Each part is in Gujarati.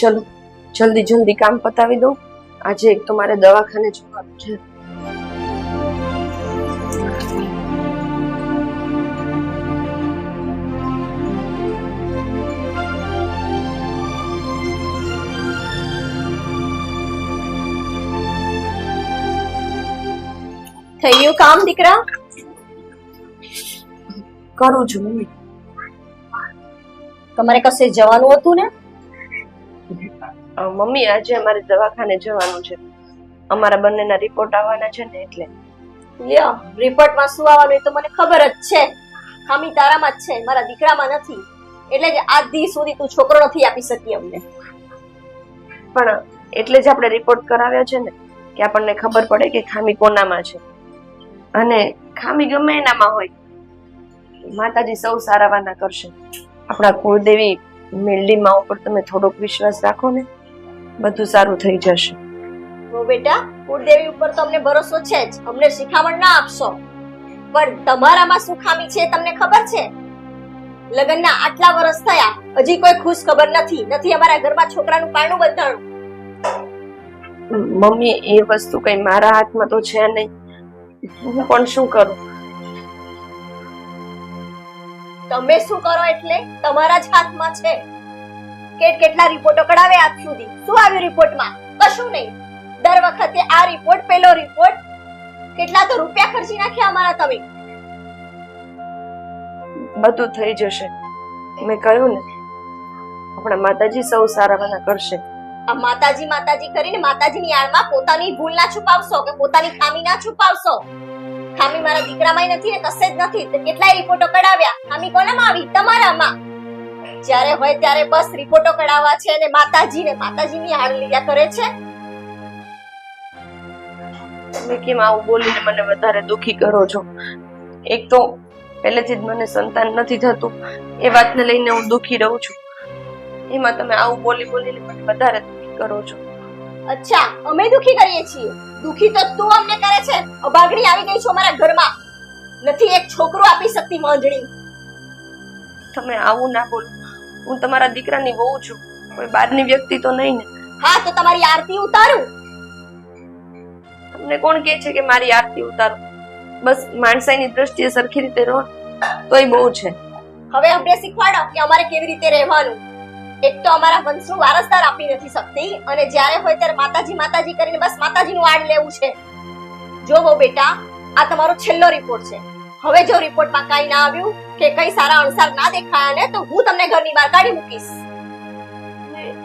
ચલો જલ્દી જલ્દી કામ પતાવી દો. આજે એક તો મારે દવાખાને જવાનું છે. થઈ ગયું કામ દીકરા? કરું છું મમ્મી. તમારે કશે જવાનું હતું ને? મમ્મી આજે અમારે દવાખાને જવાનું છે. અમારા બંનેના રિપોર્ટ આવવાના છે ને એટલે. લ્યો, રિપોર્ટમાં શું આવવાનું એ તો મને ખબર જ છે. ખામી તારામાં જ છે, મારા દીકરામાં નથી. એટલે જ આજ દી સુધી તું છોકરો નથી આપી શકી અમને. પણ એટલે જ આપણે રિપોર્ટ કરાવ્યા છે ને કે આપણને ખબર પડે કે ખામી કોનામાં છે. અને ખામી ગમે એનામાં હોય, માતાજી સૌ સારાવાના કરશે. આપણા કુળદેવી મેલડી માં ઉપર તમે થોડોક વિશ્વાસ રાખો ને, બધું સારું થઈ જશે. ઓ બેટા, કુળદેવી ઉપર તો અમને ભરોસો છે જ, અમને શિખામણ ના આપશો. પણ તમારામાં શું ખામી છે તમને ખબર છે? લગ્નના આટલા વર્ષ થયા, હજી કોઈ ખુશ ખબર નથી અમારા ઘરમાં છોકરાનું પારણું બંધાણું. મમ્મી એ વસ્તુ કઈ મારા હાથમાં તો છે નહીં, હું પણ શું કરું? તમે શું કરો એટલે તમારા જ હાથમાં છે. કેટલા રિપોર્ટો કઢાવ્યા આજ સુધી, શું આવ્યું રિપોર્ટમાં? કશું નહીં. દર વખતે આ રિપોર્ટ, પેલો રિપોર્ટ, કેટલા તો રૂપિયા ખર્ચી નાખ્યા અમારા તમે. બધું થઈ જશે, મેં કહ્યું ને, આપણા માતાજી સૌ સારાવાના કરશે. આ માતાજી માતાજી કરીને માતાજીની આડમાં પોતાની ભૂલ ના છુપાવશો કે પોતાની ખામી ના છુપાવશો. ખામી મારા દીકરામાં નથી ને કશે જ નથી. તો કેટલાય રિપોર્ટો કઢાવ્યા, ખામી કોનામાં આવી? તમારામાં. જ્યારે હોય ત્યારે બસ રિપોર્ટો કઢાવવા છે ને માતાજીની હાડ લીધા કરે છે. તમે કેમ આવું બોલીને મને વધારે દુખી કરો છો? એક તો પહેલેથી જ મને સંતાન નથી થતું, એ વાતને લઈને હું દુખી રહું છું. એમાં તમે આવું બોલીને મને વધારે દુખી કરો છો. અચ્છા, અમે દુખી કરીએ છીએ? દુખી તો તું અમને કરે છે. અભાગણી આવી ગઈ છો અમારા ઘરમાં. નથી એક છોકરો આપી શકતી માંજણી. તમે આવું ના બોલો. હું તમારા દીકરાની વહુ છું, કોઈ બહારની વ્યક્તિ તો નહીં ને. હા, તો તમારી આરતી ઉતારું. તમને કોણ કહે છે કે મારી આરતી ઉતારો? બસ માણસાઈની દ્રષ્ટિએ સરખી રીતે રહો તોય બહુ છે. હવે અમને શીખવાડો કે અમારે કેવી રીતે રહેવાનું. એક તો અમારા વંશનું વારસદાર આપી નથી શકતી અને જ્યારે હોય ત્યારે માતાજી કરીને બસ માતાજીનું આડ લેવું છે. જો બહુ બેટા, આ તમારો છેલ્લો રિપોર્ટ છે. હવે જો રિપોર્ટમાં કાઈ ના આવ્યું કે કઈ સારા અણસાર ના દેખાયા ને તો હું તમને ઘરની બહાર કાઢી મૂકીશ.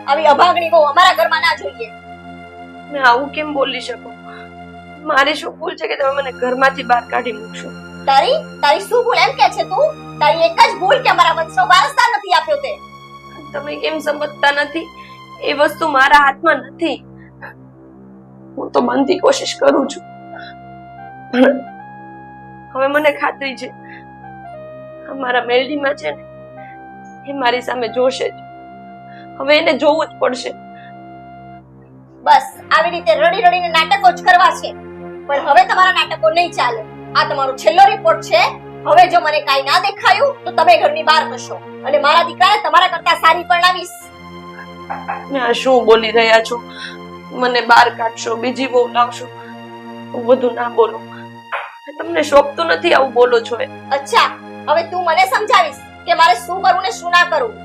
આવી અભાગણી બહુ અમારા ઘરમાં ના જોઈએ. મેં આવું કેમ બોલી શકો? મારી શું ભૂલ છે કે તમે મને ઘરમાંથી બહાર કાઢી મૂકશો? તારી શું ભૂલ એમ કે છે તું? તારી એક જ ભૂલ કે અમારા વંશનો વારસદાર નથી આપ્યો તે. તમે કેમ સમજતા નથી? એ વસ્તુ મારા હાથમાં નથી. હું તો બનતી કોશિશ કરું છું, પણ હવે મને ખાતરી છે અમારા મેલડીમાં છે ને, એ મારી સામે જોશે જ. હવે એને જોવું જ પડશે. બસ આવી રીતે રડીને નાટકો જ કરવા છે. પણ હવે તમારા નાટકો નહીં ચાલે. આ તમારો છેલ્લો રિપોર્ટ છે. હવે જો મને કાઈ ના દેખાયું તો તમે ઘરની બહાર હશો અને મારા દીકરાને તમારા કરતા સારી પરણાવીશ. આ શું બોલી રહ્યા છો? મને બહાર કાઢશો, બીજી બહુ લાવશો? બધું ના બોલો. તમને શોખ તો નથી આવું બોલો છો? અચ્છા, હવે તું મને સમજાવીશ કે મારે શું કરવું ને શું ના કરવું.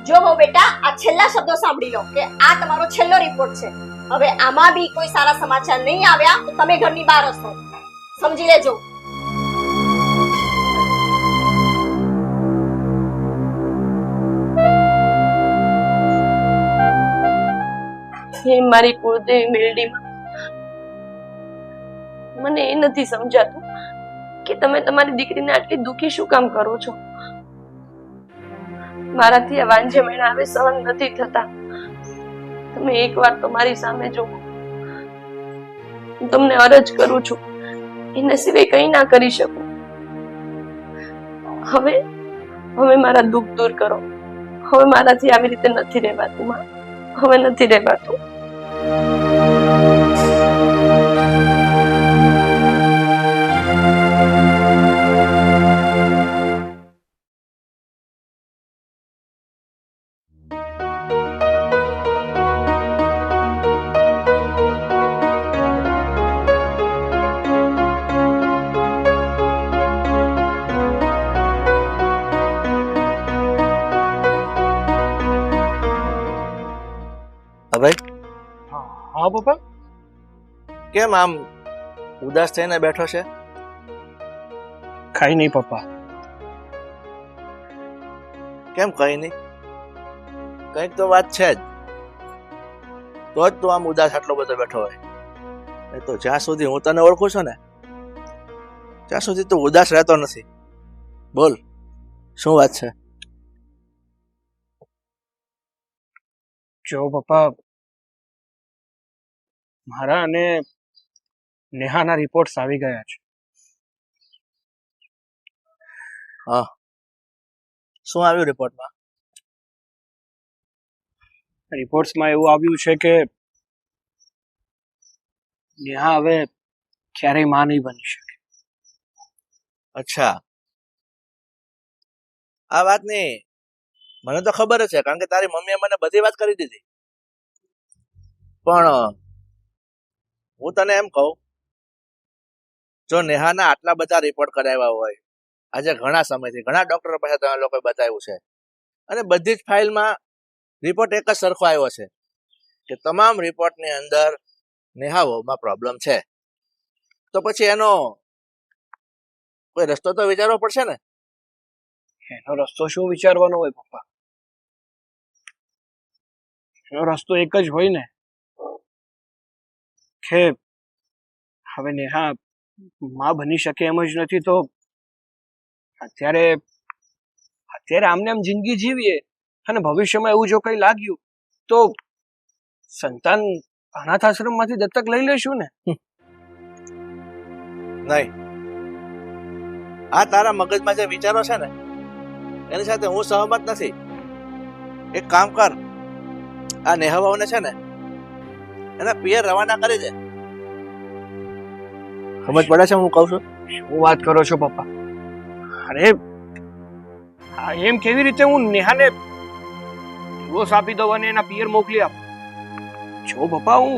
જો બહુ બેટા, આ છેલ્લા શબ્દો સાંભળી લો કે આ તમારો છેલ્લો રિપોર્ટ છે. હવે આમાં બી કોઈ સારા સમાચાર નહીં આવ્યા તો તમે ઘરની બહાર હશો. સમજી લેજો. હે મારી કુળદેવી મેલડીમાં, મને એ નથી સમજાતું કે તમે તમારી દીકરીને આટલી દુખી શું કામ કરો છો? મારાથી આ વાંજે મહિના હવે સહન નથી થતા. તમે એકવાર તો મારી સામે જો. હું તમને અરજ કરું છું, એના સિવાય કઈ ના કરી શકું. હવે મારા દુઃખ દૂર કરો. હવે મારાથી આવી રીતે નથી રહેવાતું માં. હવે નથી રહેવાતું. હા પપ્પા. કેમ આમ ઉદાસ થઈને બેઠો છે? કઈ નહીં પપ્પા. કેમ કઈ નહીં? કઈક તો વાત છે જ, તો જ તું આમ ઉદાસ આટલો બધો બેઠો હોય. એ તો જ્યાં સુધી હું તને ઓળખું છું ને ત્યાં સુધી તું ઉદાસ રહેતો નથી. બોલ, શું વાત છે? જો પપ્પા, મારા અને નેહાના રિપોર્ટ્સ આવી ગયા છે. હા, શું આવ્યું રિપોર્ટમાં? રિપોર્ટ્સમાં એવું આવ્યું છે કે નેહા હવે ક્યારેય માં નહીં બની શકે. અચ્છા, આ વાતની મને તો ખબર જ છે, કારણ કે તારી મમ્મીએ મને બધી વાત કરી દીધી. પણ હું તને એમ કહું, જો નેહાના આટલા બધા રિપોર્ટ કરાવ્યા હોય, આજે ઘણા સમયથી ઘણા ડોક્ટરો પાસે તમે લોકોએ બતાવ્યું છે, અને બધી જ ફાઇલમાં રિપોર્ટ એક જ સરખો આવ્યો છે કે તમામ રિપોર્ટની અંદર નેહાઓમાં પ્રોબ્લેમ છે, તો પછી એનો કોઈ રસ્તો તો વિચારવો પડશે ને. એનો રસ્તો શું વિચારવાનો હોય પપ્પા? એનો રસ્તો એક જ હોય ને કે હવે નેહા માં બની શકે એમ જ નથી, તો અત્યારે આમને આમ જિંદગી જીવીએ, અને ભવિષ્યમાં એવું જો કઈ લાગ્યું તો સંતાન અનાથ આશ્રમમાંથી દત્તક લઈ લેશું ને. નહીં, આ તારા મગજમાં જે વિચારો છે ને એની સાથે હું સહમત નથી. એક કામ કર, આ નેહાવાઓને છે ને એના પિયર રવાના કરી દે. સમજ પડે છે હું કહું છું? શું વાત કરો છો પપ્પા? અરે એમ કેવી રીતે હું નેહાને ડિવોર્સ આપી દઉં અને એના પિયર મોકલી આપું? જો પપ્પા, હું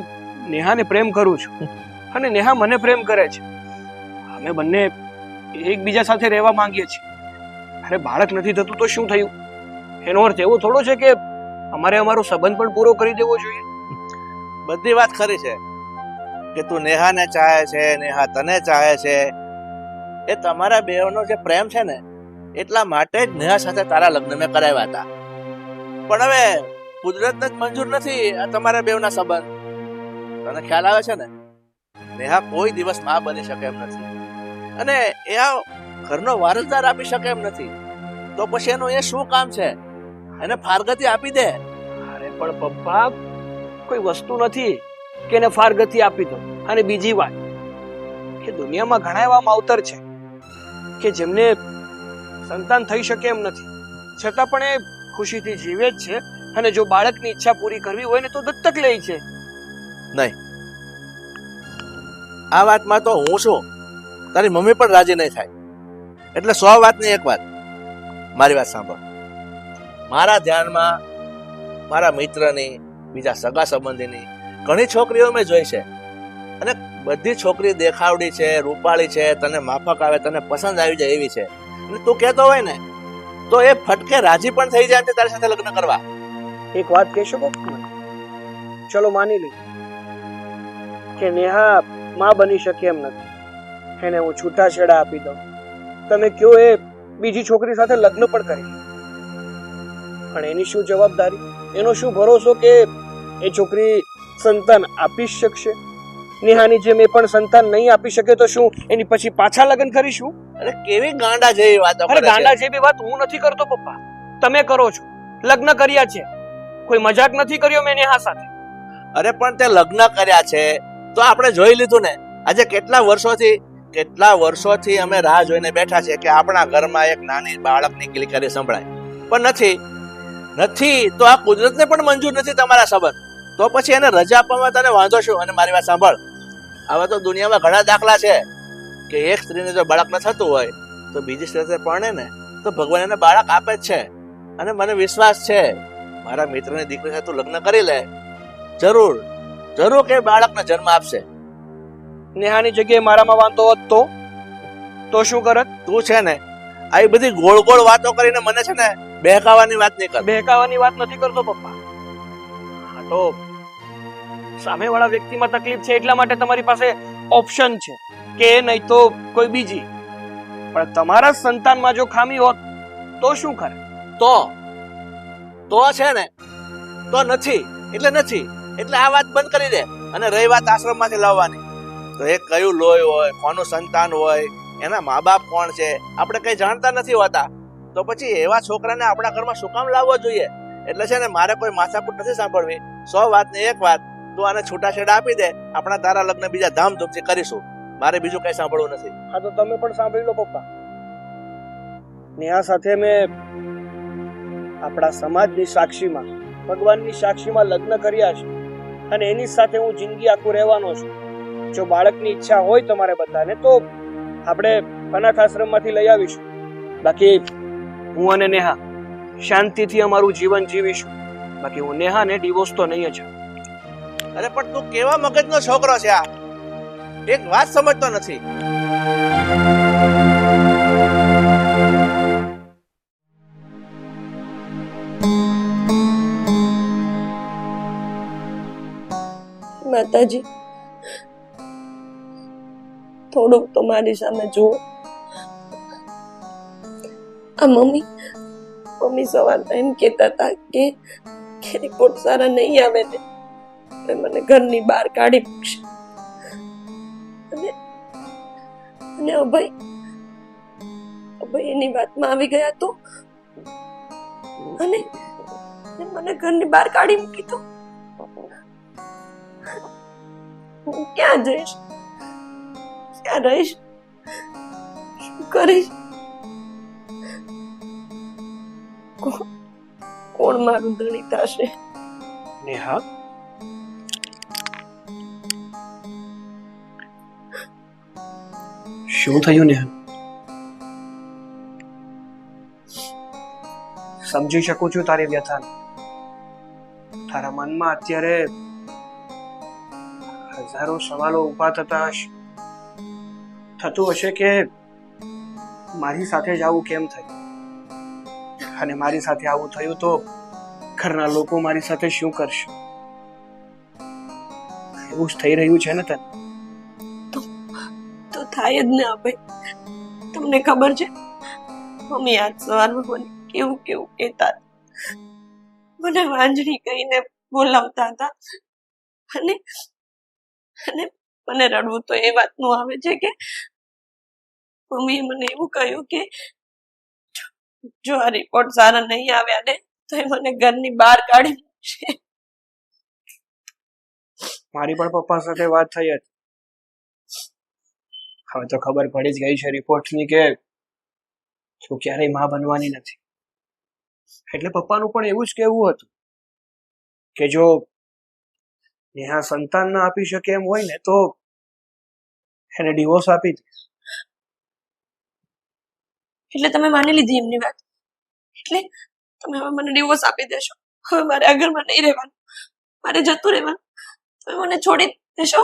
નેહાને પ્રેમ કરું છું અને નેહા મને પ્રેમ કરે છે. અમે બંને એકબીજા સાથે રહેવા માંગીએ છીએ. અરે બાળક નથી થતું તો શું થયું? એનો અર્થ એવો થોડો છે કે અમારે અમારો સંબંધ પણ પૂરો કરી દેવો જોઈએ. બધી વાત ખરી છે કે તું નેહાને ચાહે છે, નેહા તને ચાહે છે. એ તમારા બેવનો જે પ્રેમ છે ને એટલા માટે જ નેહા સાથે તારા લગ્ન મેં કરાવ્યા હતા. પણ હવે કુદરતને જ મંજૂર નથી આ તમારા બેવના સંબંધ. તને ખ્યાલ આવે છે ને, નેહા કોઈ દિવસ માં બની શકે એમ નથી, અને એ આ ઘરનો વારસદાર આપી શકે એમ નથી. તો પછી એનું એ શું કામ છે? એને ફારગતી આપી દે. અરે પણ પપ્પા, કોઈ વસ્તુ નથી કે એને ફારગતી આપી દો. અને બીજી વાત કે દુનિયામાં ઘણા એવા માવતર છે કે જેમને સંતાન થઈ શકે એમ નથી, છતાં પણ એ ખુશીથી જીવે જ છે, અને જો બાળકની ઈચ્છા પૂરી કરવી હોય ને તો દત્તક લે છે. નહીં, આ વાતમાં તો હું છું, તારી મમ્મી પણ રાજી નહીં થાય. એટલે 100 વાતની એક વાત, મારી વાત સાંભળ. મારા ધ્યાનમાં મારા મિત્રની, બીજા સગા સંબંધીની ઘણી છોકરીઓ મેં જોઈ છે, અને બધી છોકરી દેખાવડી છે, રૂપાળી છે, તને માફક આવે, તને પસંદ આવી જાય એવી છે. અને તું કહેતો હોય ને તો એ ફટકે રાજી પણ થઈ જાય તારી સાથે લગ્ન કરવા. એક વાત કહેશો પપ્પા? ચલો માની લઈએ કે નેહા માં બની શકે એમ નથી, એને હું છૂટાછેડા આપી દઉં, તમે કયો એ બીજી છોકરી સાથે લગ્ન પણ કરી, પણ એની શું જવાબદારી, એનો શું ભરોસો કે એ છોકરી સંતાન આપી શકશે? નેહાની જેમ એ પણ સંતાન નહીં આપી શકે તો શું એની પછી પાછા લગ્ન કરીશું? અરે કેવી ગાંડા જેવી વાતો કરે અરે છે. ગાંડા જેવી વાત હું નથી કરતો પપ્પા, તમે કરો છો. લગ્ન કર્યા છે, કોઈ મજાક નથી કર્યો મેં નેહા સાથે. અરે પણ તે લગ્ન કર્યા છે તો આપણે જોઈ લીધું ને. આજે કેટલા વર્ષોથી અમે રાહ જોઈને બેઠા છે કે આપણા ઘરમાં એક નાની બાળકની કિલકારી સંભળાય, પણ નથી. તો આ કુદરતને પણ મંજૂર નથી તમારા સંબંધ. તો પછી એને રજા આપવામાં તને વાંધો શું? અને મારી વાત સાંભળ, આવા તો દુનિયામાં ઘણા દાખલા છે કે એક સ્ત્રીને જો બાળક ન થતું હોય તો બીજી સ્ત્રી પરણે ને તો ભગવાન એને બાળક આપે જ છે. અને મને વિશ્વાસ છે મારા મિત્રની દીકરી સાથે તું લગ્ન કરી લે, જરૂર કે બાળકને જન્મ આપશે. નેહાની જગ્યાએ મારામાં વાંધો હોત તો શું કરત? તું છે ને આવી બધી ગોળ ગોળ વાતો કરીને મને છે ને બહેકાવાની વાત નહીં કર. બહેકાવાની વાત નથી કરતો પપ્પા. હા તો સામેવાળા વ્યક્તિમાં તકલીફ છે એટલા માટે તમારી પાસે ઓપ્શન છે કે એ નહીં તો કોઈ બીજી. પણ તમારા સંતાનમાં જો ખામી હોત તો શું કરે? તો છે ને તો નથી એટલે નથી એટલે આ વાત બંધ કરી દે. અને રહી વાત આશ્રમમાંથી લાવવાની, તો એ કયું લોહી હોય, કોનું સંતાન હોય, એના મા બાપ કોણ છે, આપણે કઈ જાણતા નથી હોતા. તો પછી એવા છોકરાને આપણા ઘરમાં શું કામ લાવવો જોઈએ? એટલે છે ને મારે કોઈ માથાકૂટ નથી સાંભળવી. 100 વાતની એક વાત, તું આને છૂટાછેડા આપી દે, આપણા તારા લગ્ન બીજા ધામધૂમથી કરીશું. મારે બીજું કઈ સાંભળવું નથી. હા તો તમે પણ સાંભળી લો પપ્પા. નેહા સાથે મેં આપણા સમાજની સાક્ષીમાં, ભગવાનની સાક્ષીમાં લગ્ન કર્યા છે અને એની સાથે હું જિંદગી આખું રહેવાનો છું. જો બાળકની ઈચ્છા હોય તમારે બધાને તો આપણે અનાથ આશ્રમમાંથી લઈ આવીશું. બાકી હું અને નેહા શાંતિથી અમારું જીવન જીવીશું. બાકી હું નેહાને ડિવોર્સ તો નહીં જ. અરે પણ તું કેવા મગજનો છોકરો છે? આ એક વાત સમજતો નથી. માતાજી, થોડુંક તો મારી સામે જુઓ. આ મમ્મી સવારમાં એમ કહેતા હતા કે રિપોર્ટ સારા નહીં આવે ને તો મને ઘરની બહાર કાઢી મૂકશે. અને અભય એની વાતમાં આવી ગયા તો અને મને ઘરની બહાર કાઢી મૂકી તો હું ક્યાં જઈશ, ક્યાં રહીશ, શું કરીશ? કોણ મારું ધણી થશે? નેહા, શું થયું નેહા? સમજી શકું છું તારી વ્યથા. તારા મનમાં અત્યારે હજારો સવાલો ઊભા થતા હશે. થતું હશે કે મારી સાથે જ આવું કેમ થયું, અને મારી સાથે આવું થયું તો ઘરના લોકો મારી સાથે શું કરશે? એવું જ થઈ રહ્યું છે ને તને? તો થાય જ ને. અભય, તમને ખબર છે મમ્મી આજ સવારમાં મને કેવું કહેતા હતા. મને વાંજણી કહીને બોલાવતા હતા અને મને રડવું તો એ વાતનું આવે છે કે મમ્મીએ મને એવું કહ્યું કે જો આ રિપોર્ટ સારા નહીં આવ્યા ને તો એ મને ઘરની બહાર કાઢી મૂકશે. મારી પણ પપ્પા સાથે વાત થઈ હતી. હવે તો ખબર પડી જ ગઈ છે રિપોર્ટની કે તું ક્યારેય માં બનવાની નથી. એટલે પપ્પાનું પણ એવું જ કહેવું હતું કે જો નેહા સંતાન ના આપી શકે એમ હોય ને તો એને ડિવોર્સ આપી દે. એટલે તમે માની લીધી એમની વાત? એટલે તમે હવે મને ડિવોર્સ આપી દેશો? હવે મારે આ ઘરમાં નહીં રહેવાનું, મારે જતું રહેવાનું, તમે મને છોડી દેશો?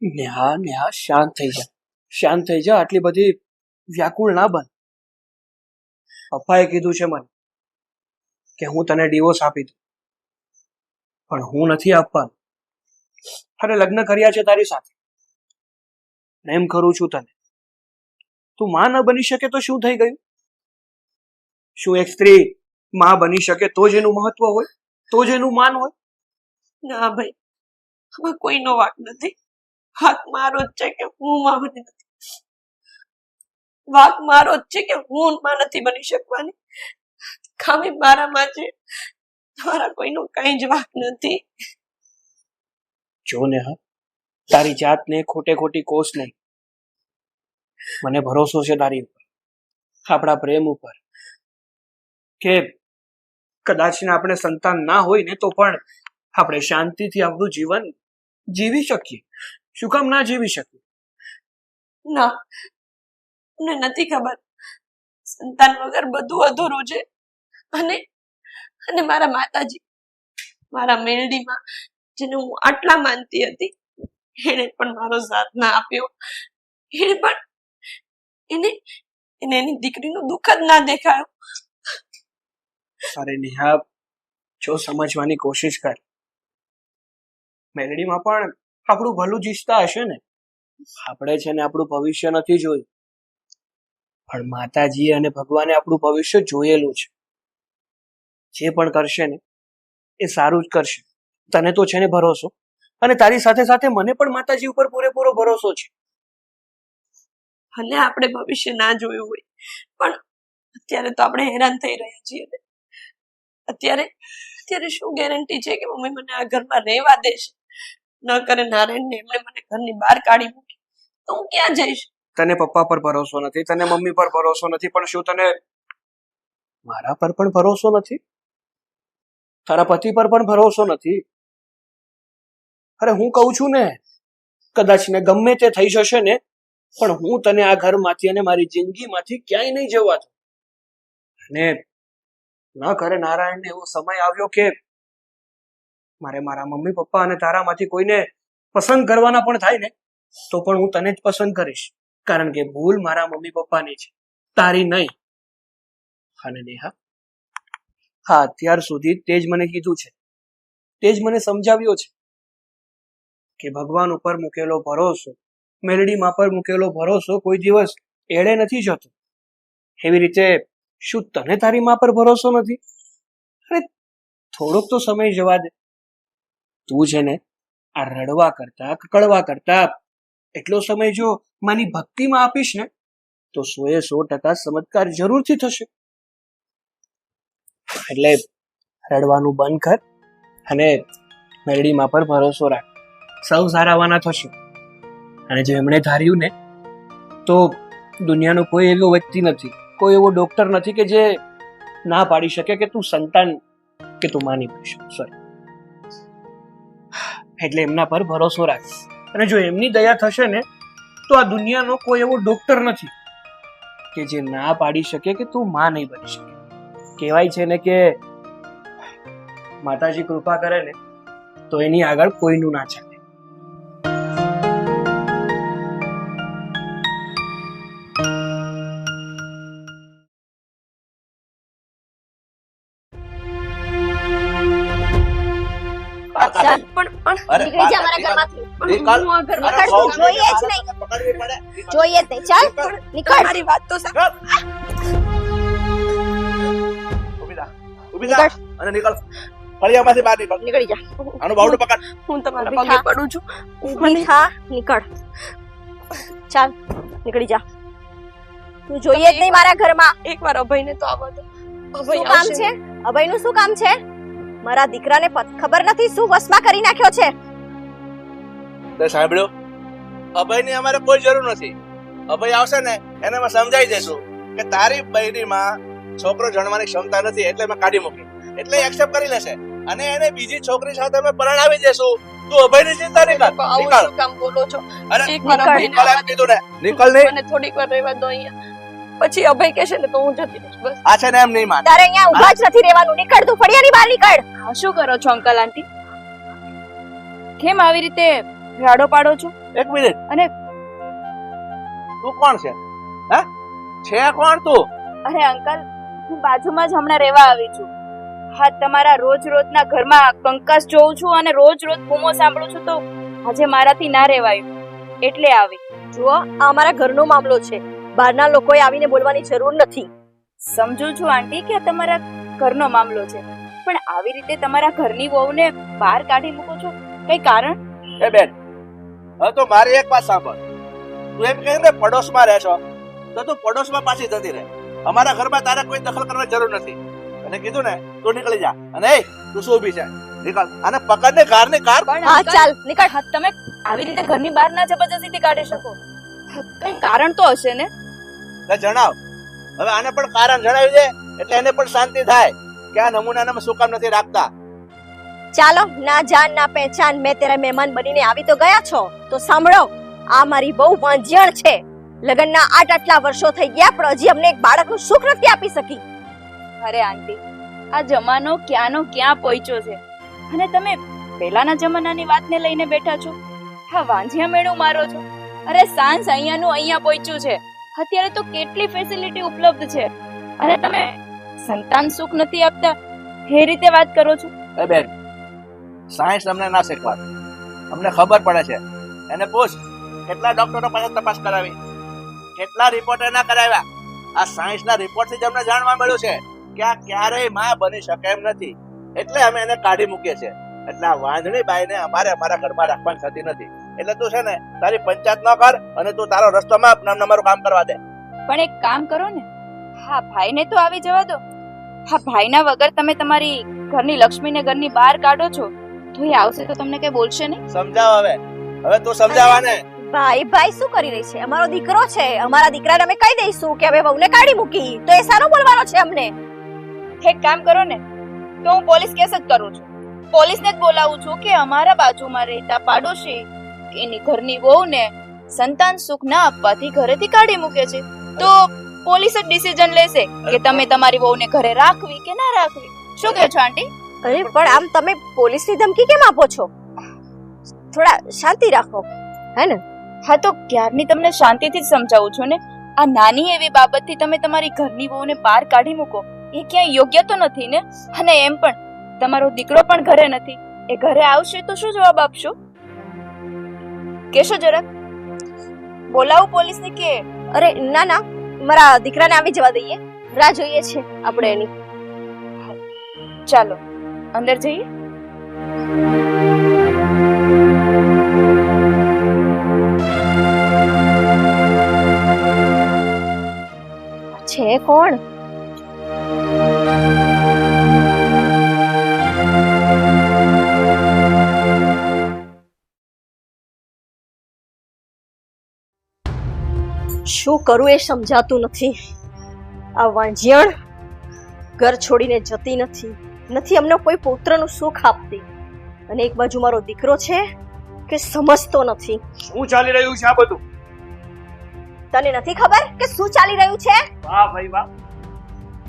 નેહા શાંત થઈ જા, શાંત થઈ જા. આટલી બધી વ્યાકુળ ના બન. પપ્પાએ કીધું છે મને કે હું તને ડિવોર્સ આપી દઉં, પણ હું નથી આપવાનું. અરે લગ્ન કર્યા છે તારી સાથે, એમ કરું છું તને. તું માં ન બની શકે તો શું થઈ ગયું? શું એક સ્ત્રી માં બની શકે તો જ એનું મહત્વ હોય, તો જ એનું માન હોય? ના ભાઈ, આમાં કોઈનો વાંક નથી. વાંક મારો જ છે કે હું માં બની નથી. વાંક મારો જ છે કે હું માં નથી બની શકવાની. ખામી મારામાં છે, તમારા કોઈનો કઈ જ વાંક નથી. જો નેહા, તારી જાતને ખોટી કોસ નહીં. મને ભરોસો છે તારી ઉપર, આપણા પ્રેમ ઉપર, કે કદાચ આપણે સંતાન ના હોય ને તો પણ આપણે શાંતિથી આપણું જીવન જીવી શકીએ. શું કામ ના જીવી શકીએ? ના, તમને નથી ખબર, સંતાન વગર બધું અધૂરું છે. અને મારા માતાજી, મારા મેલડીમાં જેને હું આટલા માનતી હતી, એને પણ મારો સાથ ના આપ્યો. એને એની દીકરીનું દુઃખ જ ના દેખાયું. અરે નેહા, જો સમજવાની કોશિશ કર. મેલડીમાં પણ આપણું ભલું જ ઈચ્છતા હશે ને. આપણે છે ને આપણું ભવિષ્ય નથી જોયું, પણ માતાજી અને ભગવાને આપણું ભવિષ્ય જોયેલું છે. જે પણ કરશે ને એ સારું જ કરશે. તને તો છે ને ભરોસો, અને તારી સાથે સાથે મને પણ માતાજી ઉપર પૂરેપૂરો ભરોસો છે. ભલે આપણે ભવિષ્ય ના જોયું હોય, પણ અત્યારે તો આપણે હેરાન થઈ રહ્યા છીએ ને. અત્યારે શું ગેરંટી છે કે મમ્મી મને આ ઘરમાં રહેવા દેશે? ન કરે નારાયણને એમણે મને ઘરની બહાર કાઢી મૂકી તો હું ક્યાં જઈશ? તને પપ્પા પર ભરોસો નથી, તને મમ્મી પર ભરોસો નથી, પણ શું તને મારા પર પણ ભરોસો નથી? તારા પતિ પર પણ ભરોસો નથી? અરે હું કહું છું ને, કદાચ ને ગમે તે થઈ જશે ને, પણ હું તને આ ઘરમાંથી અને મારી જિંદગીમાંથી ક્યાંય નહીં જવા દઉં. અને ન કરે નારાયણને એવો સમય આવ્યો કે મારે મારા મમ્મી પપ્પા અને તારામાંથી કોઈને પસંદ કરવાના પણ થાય ને, તો પણ હું તને જ પસંદ કરીશ, કારણ કે ભૂલ મારા મમ્મી પપ્પાની છે, તારી નહીં. અને નેહા, હા, અત્યાર સુધી તે જ મને કીધું છે, તે જ મને સમજાવ્યો છે કે ભગવાન ઉપર મૂકેલો ભરોસો, મેલડીમાં પર મૂકેલો ભરોસો કોઈ દિવસ એળે નથી જતો. એવી રીતે શું તને તારી માં પર ભરોસો નથી? અરે થોડોક તો સમય જવા દે. તું છે ને આ રડવા કરતા, કકડવા કરતા એટલો સમય જો માની ભક્તિમાં આપીશ ને, તો 100% ચમત્કાર જરૂરથી થશે. એટલે રડવાનું બંધ કર અને મેલડીમાં પર ભરોસો રાખ. સૌ સારાવાના થશે. અને જો એમણે ધાર્યું ને, તો દુનિયાનો કોઈ એવો વ્યક્તિ નથી, કોઈ એવો ડોક્ટર નથી કે જે ના પાડી શકે કે તું સંતાન કે તું માની પડી શકે. સોરી. એટલે એમના પર ભરોસો રાખ. અને જો એમની દયા થશે ને, તો આ દુનિયાનો કોઈ એવો ડોક્ટર નથી કે જે ના પાડી શકે કે તું માં નહીં બની શકે. કહેવાય છે ને કે માતાજી કૃપા કરે ને તો એની આગળ કોઈનું ના ચાલે. ચાલ, પણ નીકળી જા મારા ઘરમાંથી. નિકાલ. હું આ ઘરમાં અરે, નીકળ, તું જોઈએ જ નહીં. પકડવી પડે. જોઈએ જ નહીં. ચાલ, નીકળ. મારી વાત તો સાંભળ. ઊભી થા અને નીકળ. ફળિયામાંથી બહાર નીકળ. નીકળી જા. આનું બાવડું પકડ. હું તમારા ઊભી પગે થા. પડું છું. ઊભી થા, નીકળ. ચાલ, નીકળી જા. તું જોઈએ જ નહીં મારા ઘરમાં. એકવાર અભયને તો આવવા દો. અભય શું કામ આવશે. છે? અભયનું શું કામ છે? મારા દીકરાને ખબર નથી શું વસમાં કરી નાખ્યો છે. તે સાંભળ્યો? અભયની અમારે કોઈ જરૂર નથી. અભય આવશે ને એને અમે સમજાવી દઈશું કે તારી બૈરીમાં છોકરો જણવાની ક્ષમતા નથી, એટલે મેં કાઢી મૂકી, એટલે એક્સેપ્ટ કરી લેશે અને એને બીજી છોકરી સાથે અમે પરણાવી દેશું. તું અભયની ચિંતા નહીં કર. આવું નીકળ. શું કામ બોલો છો? અરે એકવાર નીકળ. અભયને નીકળ એમ આવવા કીધું ને. દો. નીકળ નહીં. મને થોડીક વાર રહેવા દો અહીંયા. પછી અભય કહેશે ને તો હું જતી રહીશ. બસ. આ છે ને એમ નહીં માન. તારે અહીંયા ઊભા જ નથી રહેવાનું. નીકળ, તું ફળિયાની બહાર નીકળ. હા, શું કરો છો અંકલ આંટી? કેમ આવી રીતે રાડો પાડો છો? એક મિનિટ. અને તું કોણ છે? હે? છે કોણ તું? અરે અંકલ, હું બાજુમાં જ હમણાં રહેવા આવી છું. હા, તમારા રોજ રોજના ઘરમાં કંકાસ જોઉં છું અને રોજ રોજ બૂમો સાંભળું છું, તો આજે મારાથી ના રહેવાયું એટલે આવી. જુઓ, આ અમારા ઘરનો મામલો છે. બહારના લોકોએ આવીને બોલવાની જરૂર નથી. સમજુ છું આંટી કે આ તમારા ઘરનો મામલો છે, પણ આવી રીતે તમારા ઘરની વહુને બહાર કાઢી મૂકો છો, કઈ કારણ? એ બેન, હવે તો મારી એક વાત સાંભળ. તું એમ કહે ને પડોશમાં રહે છો, તો તું પડોશમાં પાછી જતી રહે. અમારા ઘરમાં તારે કોઈ દખલ કરવાની જરૂર નથી. અને કીધું ને તું નીકળી જા. અને એ તું શું ઊભી છે? નીકળ. અને પકડ ને કારની કાર. પણ હા, અંકલ, ચાલ, નીકળ. હા, તમે આવી રીતે ઘરની બહાર ના જબરજસ્તીથી કાઢી શકો. કઈ કારણ તો હશે ને? લે જણાવ. હવે આને પણ કારણ જણાવી દે એટલે એને પણ શાંતિ થાય કે આ નમૂનાને અમે શું કામ નથી રાખતા. ચાલો, ના જાન ના પહેચાન, મેં તેરા મહેમાન બનીને આવી તો ગયા છો, તો સાંભળો, આ મારી બહુ વાંજિયણ છે. લગ્નના આટલા વર્ષો થઈ ગયા, પણ હજી અમને એક બાળકનું સુખ નથી આપી શકી. અરે આંટી, આ જમાનો ક્યાંનો ક્યાં પહોંચ્યો છે અને તમે પહેલાના જમાનાની વાતને લઈને બેઠા છો. હા, વાંઝિયા મેળું મારો છો. અરે સાંસ અહીંયાનું અહીંયા પહોંચ્યું છે. અત્યારે તો કેટલી ફેસિલિટી ઉપલબ્ધ છે અને તમે સંતાન સુખ નથી આપતા એ રીતે વાત કરો છો. એ બેન, સાયન્સ અમને ના શીખવાડ. અમને ખબર પડે છે. એને પૂછ કેટલા ડોક્ટરો પાસે તપાસ કરાવી, કેટલા રિપોર્ટ એના કરાવ્યા. આ સાયન્સના રિપોર્ટથી જ અમને જાણવા મળ્યું છે કે આ ક્યારેય માં બની શકે એમ નથી. એટલે અમે એને કાઢી મૂકીએ છીએ. એટલે આ વાંધણી બાઈને અમારે અમારા ઘરમાં રાખવાની થતી નથી. એટલે તું છે ને તારી પંચાયત ન કર અને તું તારો રસ્તો માપ ને અમને અમારું કામ કરવા દે. પણ એક કામ કરો ને, હા ભાઈને તો આવી જવા દો. હા ભાઈના વગર તમે તમારી ઘરની લક્ષ્મીને ઘરની બહાર કાઢો છો તો એ આવશે તો તમને કઈ બોલશે નહીં. સમજાવ હવે તું સમજાવવા ને. ભાઈ ભાઈ શું કરી રહી છે? અમારો દીકરો છે, અમારા દીકરાને અમે કહી દઈશું કે હવે વહુને કાઢી મૂકી, તો એ સારો બોલવાનો છે અમને. એક કામ કરો ને, તો હું પોલીસ કેસ જ કરું છું. પોલીસને જ બોલાવું છું કે અમારા બાજુમાં રહેતા પાડોશી એની ઘરની વહુને સંતાન સુખ ના આપવાથી ઘરેથી કાઢી મૂકે છે. તો પોલીસ જ ડિસિઝન લેશે કે તમે તમારી વહુને ઘરે રાખવી કે ના રાખવી. શું કહો છો આંટી? અરે પણ આમ તમે પોલીસની ધમકી કેમ આપો છો? થોડા શાંતિ રાખો, હે ને? હા તો ક્યારની તમને શાંતિથી જ સમજાવું છું ને. આ નાની એવી બાબતથી તમે તમારી ઘરની વહુને બહાર કાઢી મૂકો એ ક્યાંય યોગ્ય તો નથી ને. અને એમ પણ તમારો દીકરો પણ ઘરે નથી. એ ઘરે આવશે તો શું જવાબ આપશો? કેશો જરાક બોલાવું પોલીસને કે? અરે ના ના, મારા દીકરાને આવી જવા દઈએ, રાહ જોઈએ છે આપણે એની. ચાલો અંદર જઈએ. છે કોણ? શું કરું એ સમજાતું નથી. આ વાંજિયણ ઘર છોડીને જતી નથી અમને કોઈ પુત્રનું સુખ આપતી, અને એક બાજુ મારો દીકરો છે કે સમજતો નથી. શું ચાલી રહ્યું છે આ બધું? તને નથી ખબર કે શું ચાલી રહ્યું છે? વાહ ભાઈ વાહ,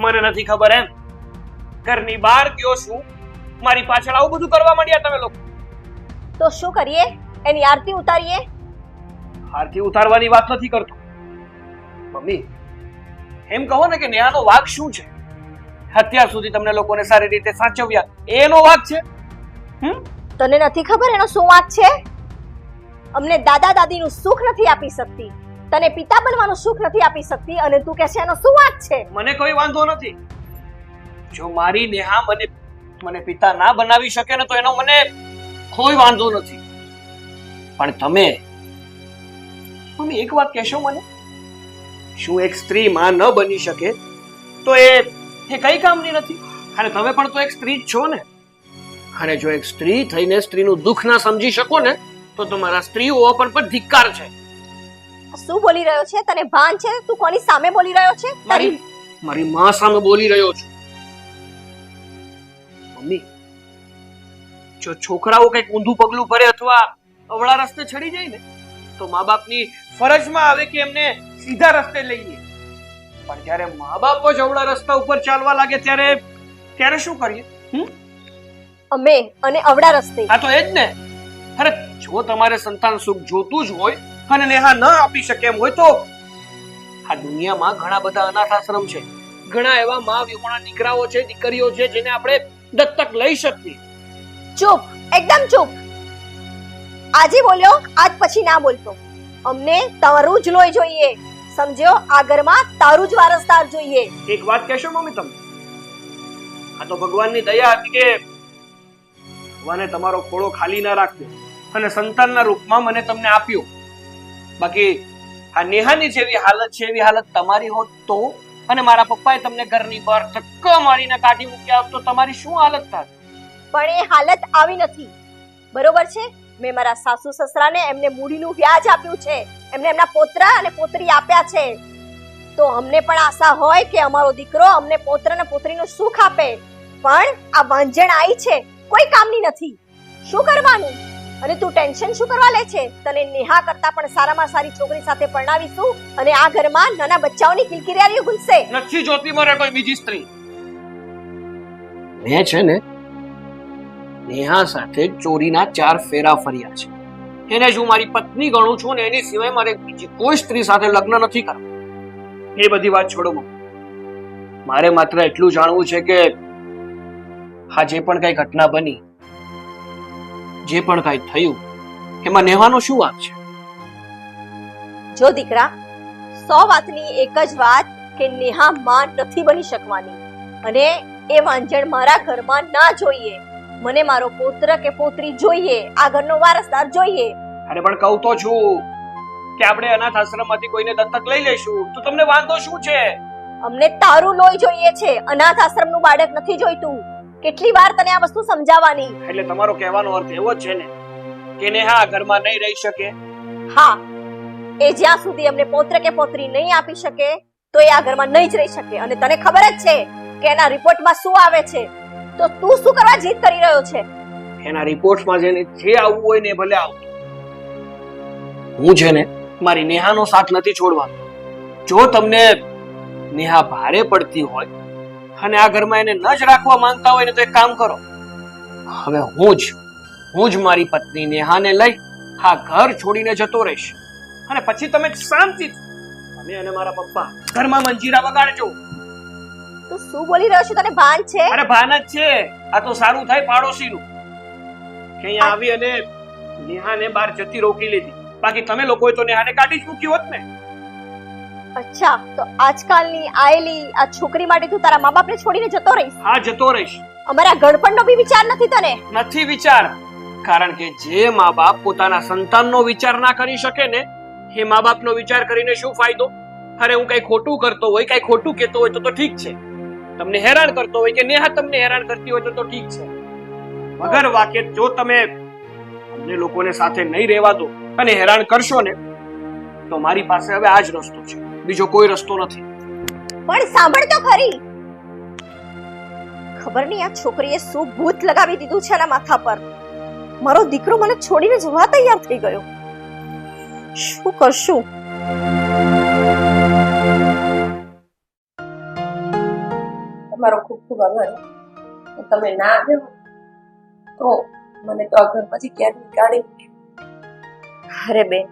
મને નથી ખબર એમ? ઘરની બહાર ગયો છું, મારી પાછળ આવું બધું કરવા માંડ્યા તમે લોકો. તો શું કરીએ? એની આરતી ઉતારીએ? આરતી ઉતારવાની વાત નથી કરતો મમ્મી. એમ કહો ને કે નેહાનો વાંક શું છે? અત્યાર સુધી તમને લોકોને સારી રીતે સાચવ્યા, એનો વાંક છે? તને નથી ખબર એનો શું વાંક છે? અમને દાદા દાદીનું સુખ નથી આપી શકતી, તને પિતા બનવાનું સુખ નથી આપી શકતી, અને તું કહે છે એનો શું વાંક છે? મને કોઈ વાંધો નથી. જો મારી નેહા મને પિતા ના બનાવી શકે ને તો એનો મને કોઈ વાંધો નથી. પણ તમે મમ્મી એક વાત કહેશો મને? શું એક સ્ત્રી માં ન બની શકે તો એ કઈ કામની નથી? અને તમે પણ તો એક સ્ત્રી જ છો ને. અને જો એક સ્ત્રી થઈને સ્ત્રીનું દુઃખ ના સમજી શકો ને તો તમારા સ્ત્રીઓ પર ધિક્કાર છે. શું બોલી રહ્યો છે? તને ભાન છે? તું કોની સામે બોલી રહ્યો છે? મારી માં સામે બોલી રહ્યો છું. મમ્મી, જો છોકરાઓ કઈક ઊંધું પગલું ભરે અથવા અવળા રસ્તે ચડી જાય ને તો મા બાપની ફરજમાં આવે કે એમને સીધા રસ્તે લઈએ. પણ જ્યારે મા બાપ જ અવળા રસ્તા ઉપર ચાલવા લાગે ત્યારે શું કરીએ? અમે અને અવળા રસ્તે? હા તો એ જ ને. અરે જો તમારે સંતાન સુખ જોતું જ હોય અને નેહા ન આપી શકે એમ હોય તો આ દુનિયામાં ઘણા બધા અનાથ આશ્રમ છે, ઘણા એવા મા વિહોણા દીકરાઓ છે, દીકરીઓ છે જેને આપણે દત્તક લઈ શકીએ. ચૂપ, એકદમ ચૂપ. આજે બોલ્યો, આજ પછી ના બોલતો. અમને તારું જ લોહી જોઈએ, સમજ્યો? આ ઘરમાં તારું જ વારસદાર જોઈએ. એક વાત કહેશો મમ્મી તમે? આ તો ભગવાનની દયા હતી કે ભગવાને તમારો ખોળો ખાલી ના રાખ્યો અને સંતાનના રૂપમાં મને તમને આપ્યો. બાકી આ નેહાની જેવી હાલત છે એવી હાલત તમારી હોત તો, અને મારા પપ્પાએ તમને ઘરની બહાર ધક્કો મારીને કાઢી મૂક્યા હોત તો તમારી શું હાલત થાત? પણ એ હાલત આવી નથી, બરોબર છે? મેં મારા સાસુ સસરાને એમને મૂડીનું વ્યાજ આપ્યું છે, એમને એમના પોતરા અને પોતરી આપ્યા છે. તો અમને પણ આશા હોય કે અમારો દીકરો અમને પોત્ર અને પોતરીનું સુખ આપે. પણ આ વાંજણ આઈ છે, કોઈ કામની નથી. શું કરવાનું? અને તું ટેન્શન શું કરવા લે છે? તને નેહા કરતા પણ સારામાં સારી છોકરી સાથે પરણાવીશું અને આ ઘરમાં નાના બચ્ચાઓની કિલકિરિયારીઓ ગુંજશે. નથી જોતી મારે કોઈ બીજી સ્ત્રી. મેં છે ને નેહા સાથે ચોરીના 4 ફેરા ફર્યા છે. એને જ હું મારી પત્ની ગણું છું ને એની સિવાય મારે બીજી કોઈ સ્ત્રી સાથે લગ્ન નથી કરવા. એ બધી વાત છોડો મમ્મી. મારે માત્ર એટલું જાણવું છે કે આ જે પણ કઈ ઘટના બની, જે પણ કઈ થયું એમાં નેહાનો શું વાંક છે? જો દીકરા, 100 વાતની એક જ વાત કે નેહા માં નથી બની શકવાની અને એ વાંઝણ મારા ઘરમાં ના જોઈએ. મને મારો પુત્ર કે પુત્રી જોઈએ, આ ઘરનો વારસદાર જોઈએ. અરે પણ કહું તો છું કે આપણે અનાથ આશ્રમમાંથી કોઈને દત્તક લઈ લઈશું, તો તમને વાંધો શું છે? અમને તારું લોહી જોઈએ છે, અનાથ આશ્રમનું બાળક નથી જોઈતું. કેટલી વાર તને આ વસ્તુ સમજાવવાની? એટલે તમારો કહેવાનો અર્થ એવો જ છે ને કે નેહા આ ઘરમાં નહીં રહી શકે? હા, એ જ્યાં સુધી અમને પુત્ર કે પુત્રી નહીં આપી શકે તો એ આ ઘરમાં નહીં જ રહી શકે. અને તને ખબર જ છે કે એના રિપોર્ટમાં શું આવે છે, તો તું શું કરવા જીદ કરી રહ્યો છે? એના રિપોર્ટમાં જેને જે આવવું હોય ને એ ભલે આવતું. હું છે ને મારી નેહાનો સાથ નથી છોડવાનો. જો તમને નેહા ભારે પડતી હોય અને આ ઘરમાં એને ન જ રાખવા માંગતા હોય ને તો એક કામ કરો, હવે હું જ મારી પત્ની નેહાને લઈ આ ઘર છોડીને જતો રહીશ અને પછી તમે શાંતિથી તમે અને મારા પપ્પા ઘરમાં મંજીરા વગાડજો. તું શું બોલી રહ્યો છે? તને ભાન છે? અરે ભાન જ છે. આ તો સારું થાય પાડોશીનું કે અહીંયા આવી અને નેહાને બહાર જતી રોકી લીધી. બાકી તમે લોકોએ તો નેહાને કાઢી જ મૂકી હોત ને. અચ્છા, તો આજકાલની આયેલી આ છોકરી માટે તું તારા મા બાપને છોડીને જતો રહીશ? હા, જતો રહીશ. અમારા ગળપણનો બી વિચાર નથી તને? નથી વિચાર, કારણ કે જે મા બાપ પોતાના સંતાનનો વિચાર ના કરી શકે ને એ મા બાપનો વિચાર કરીને શું ફાયદો? અરે હું કઈ ખોટું કરતો હોય, કઈ ખોટું કહેતો હોય તો ઠીક છે, તમને હેરાન કરતો હોય કે નેહા તમને હેરાન કરતી હોય તો ઠીક છે. વગર વાકે જો તમે અમને લોકોને સાથે નહીં રહેવા દો અને હેરાન કરશો ને તો મારી પાસે હવે આ જ રસ્તો છે, બીજો કોઈ રસ્તો નથી. પણ સાંભળ તો ખરી, ખબર નહીં આ છોકરીએ શું ભૂત લગાવી દીધું છે એના માથા પર. મારો દીકરો મને છોડીને જવા તૈયાર થઈ ગયો. શું કરશું? તમારો ખૂબ ખૂબ આભાર. તમે ના આવ્યો તો મને તો આ ઘરમાંથી ક્યાંક કાઢી મૂક્યો. અરે બેન,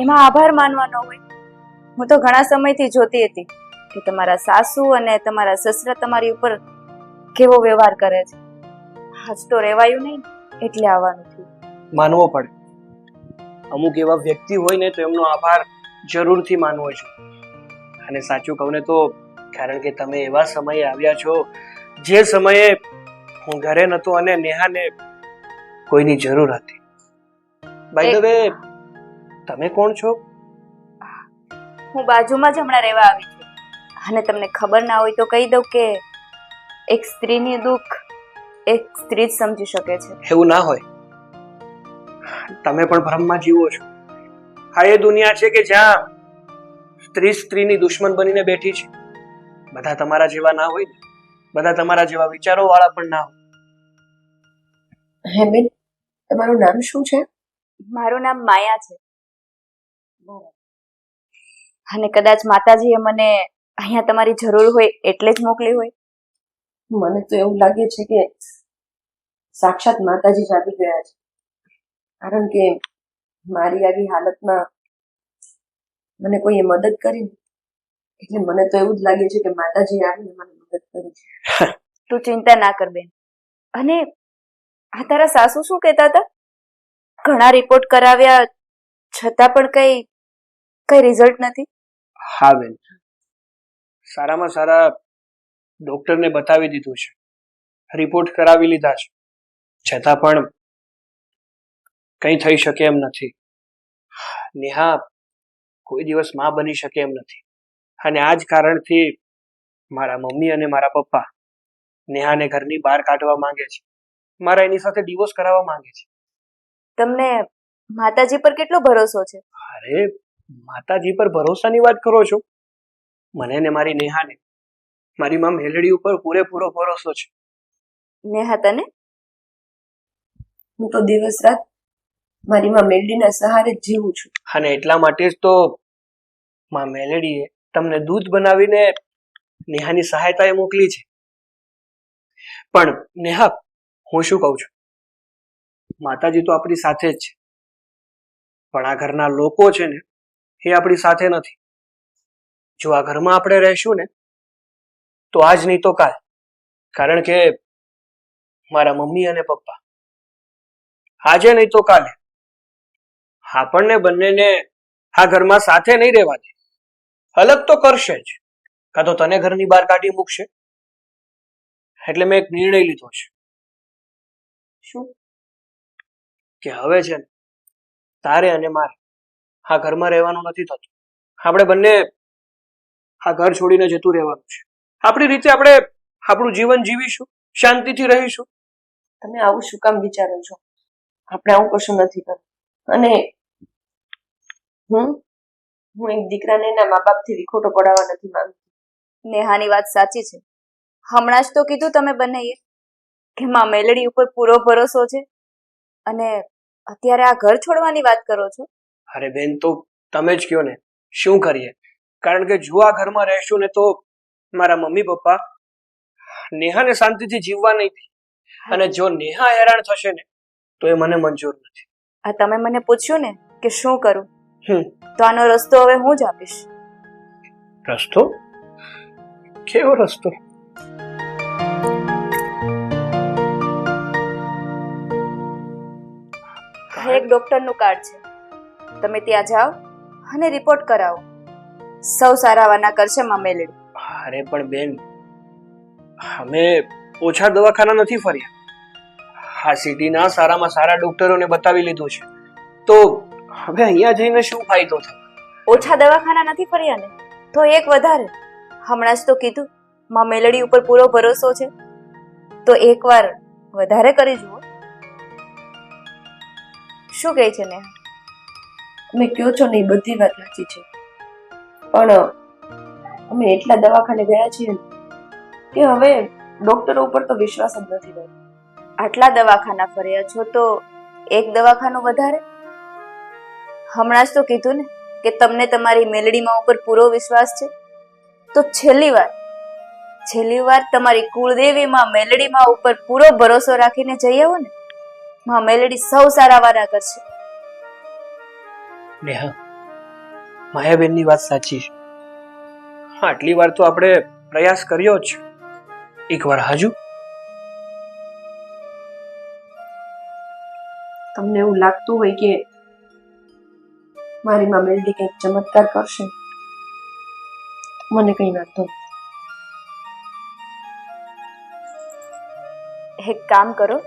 એમાં આભાર માનવાનો હોય. હું તો ઘણા સમયથી જોતી હતી કે તમારા સાસુ અને તમારા સસરા તમારી ઉપર કેવો વ્યવહાર કરે છે. આજ તો રહેવાયું નહીં એટલે આવવાનું થયું. માનવો પડે. અમુક એવા વ્યક્તિ હોય ને તો એમનો આભાર જરૂરથી માનવો જોઈએ. અને સાચું કહું ને તો કારણ કે તમે એવા સમયે આવ્યા છો જે સમયે હું ઘરે નતો અને નેહાને કોઈની જરૂર હતી. બાય ધ વે, તમે કોણ છો? હું બાજુમાં જ હમણાં રહેવા આવી છું. અને તમને ખબર ના હોય તો કહી દઉં કે એક સ્ત્રીની દુઃખ એક સ્ત્રી જ સમજી શકે છે. એવું ના હોય. તમે પણ ભ્રમમાં જીવો છો. આ એ દુનિયા છે કે જ્યાં સ્ત્રી સ્ત્રીની દુશ્મન બનીને બેઠી છે. બધા તમારા જેવા ના હોય ને, બધા તમારા જેવા વિચારો વાળા પણ ના હોય. હે બેન, તમારું નામ શું છે? મારું નામ માયા છે. અને કદાચ માતાજીએ મને અહીંયા તમારી જરૂર હોય એટલે જ મોકલી હોય. મને તો એવું લાગે છે કે સાક્ષાત માતાજી જ આવી ગયા છે. કારણ કે મારી આવી હાલતમાં મને કોઈએ મદદ કરી એટલે મને તો એવું જ લાગે છે કે માતાજી આવીને મને મદદ કરી છે. તું ચિંતા ના કર બેન. અને આ તારા સાસુ શું કહેતા હતા? ઘણા રિપોર્ટ કરાવ્યા છતાં પણ કઈ રિઝલ્ટ નથી? હા બેન, સારામાં સારા ડોક્ટરને બતાવી દીધું છે, રિપોર્ટ કરાવી લીધા છે, છતાં પણ કંઈ થઈ શકે એમ નથી. નેહા કોઈ દિવસ માં બની શકે એમ નથી. અને આ જ કારણથી મારા મમ્મી અને મારા પપ્પા નેહાને ઘરની બહાર કાઢવા માંગે છે, મારા એની સાથે ડિવોર્સ કરાવવા માંગે છે. તમને માતાજી પર કેટલો ભરોસો છે? અરે માતાજી પર ભરોસાની વાત કરો છો? મને ને મારી નેહાને મારી માં મેલડી ઉપર પૂરેપૂરો ભરોસો છે. નેહા તને? હું તો દિવસ રાત મારી માં મેલડીના સહારે જ જીવું છું. અને એટલા માટે જ તો માં મેલડીએ તમને દૂધ બનાવીને નેહાની સહાયતાએ મોકલી છે. પણ નેહા, હું શું કહું છું, માતાજી તો આપણી સાથે જ છે, પણ આ ઘરના લોકો છે ને એ આપણી સાથે નથી. જો આ ઘરમાં આપણે રહેશું ને તો આજ નહીં તો કાલ, કારણ કે મારા મમ્મી અને પપ્પા આજે નહીં તો કાલે આપણને બંનેને આ ઘરમાં સાથે નહીં રહેવા દે, અલગ તો કરશે જ, કાં તો તને ઘરની બહાર કાઢી મૂકશે. એટલે મેં એક નિર્ણય લીધો છે શું? કે હવે છે ને તારે અને મારે આ ઘરમાં રહેવાનું નથી થતું. આપણે બંને આ ઘર છોડીને જતું રહેવાનું છે. આપણી રીતે આપણે આપણું જીવન જીવીશું, શાંતિથી રહીશું. તમે આવું શું કામ વિચારો છો? આપણે આવું કશું નથી કરવું. અને હું એક દીકરાને એના મા બાપથી વિખોટો પડાવવા નથી માંગતી. નેહાની વાત સાચી છે. હમણાં જ તો કીધું તમે બંનેએ કે માં મેલડી ઉપર પૂરો ભરોસો છે અને અત્યારે આ ઘર છોડવાની વાત કરો છો. અરે બેન, તો તમે જ કહો ને, શું કરીએ? કારણ કે જો આ ઘરમાં રહેશું ને તો મારા મમ્મી પપ્પા નેહાને શાંતિથી જીવવા નહીં દે, અને જો નેહા હેરાન થશે ને તો એ મને મંજૂર નથી. આ તમે મને પૂછ્યું ને કે શું કરું, હમ તો આનો રસ્તો હવે હું જ આપીશ. રસ્તો? કેવો રસ્તો? આ એક ડોક્ટરનું કાર્ડ છે, તમે ત્યાં જાઓ અને રિપોર્ટ કરાવો. સૌ સારાવાના કરશે માં મેલડી. અરે પણ બેન, અમે ઓછા દવાખાના નથી ફર્યા. આ સિટીના સારામાં સારા ડોક્ટરોને બતાવી લીધું છે, તો હવે અહીંયા જઈને શું ફાયદો થાય? ઓછા દવાખાના નથી ફર્યા ને તો એક વધારે. હમણાં જ તો કીધું માં મેલડી ઉપર પૂરો ભરોસો છે, તો એકવાર વધારે કરી જુઓ. શું કહે છે ને? તમે કહો છો ને એ બધી વાત સાચી છે, પણ અમે એટલા દવાખાને ગયા છીએ ને કે હવે ડોક્ટરો ઉપર તો વિશ્વાસ જ નથી રહ્યો. આટલા દવાખાના ફર્યા છો તો એક દવાખાનું વધારે. હમણાં જ તો કીધું ને કે તમને તમારી મેલડીમાં ઉપર પૂરો વિશ્વાસ છે, તો છેલ્લી વાર તમારી કુળદેવીમાં મેલડીમાં ઉપર પૂરો ભરોસો રાખીને જઈ આવો ને. માં મેલડી સૌ સારા વારા કરશે. નેહા, માયાબેનની વાત સાચી છે. આટલી વાર તો આપણે પ્રયાસ કર્યો જ, એકવાર હાજુ. તમને એવું લાગતું હોય કે મારી માં મેલડી કંઈક ચમત્કાર કરશે, મને કઈ વાંધો નહીં. એક કામ કરો,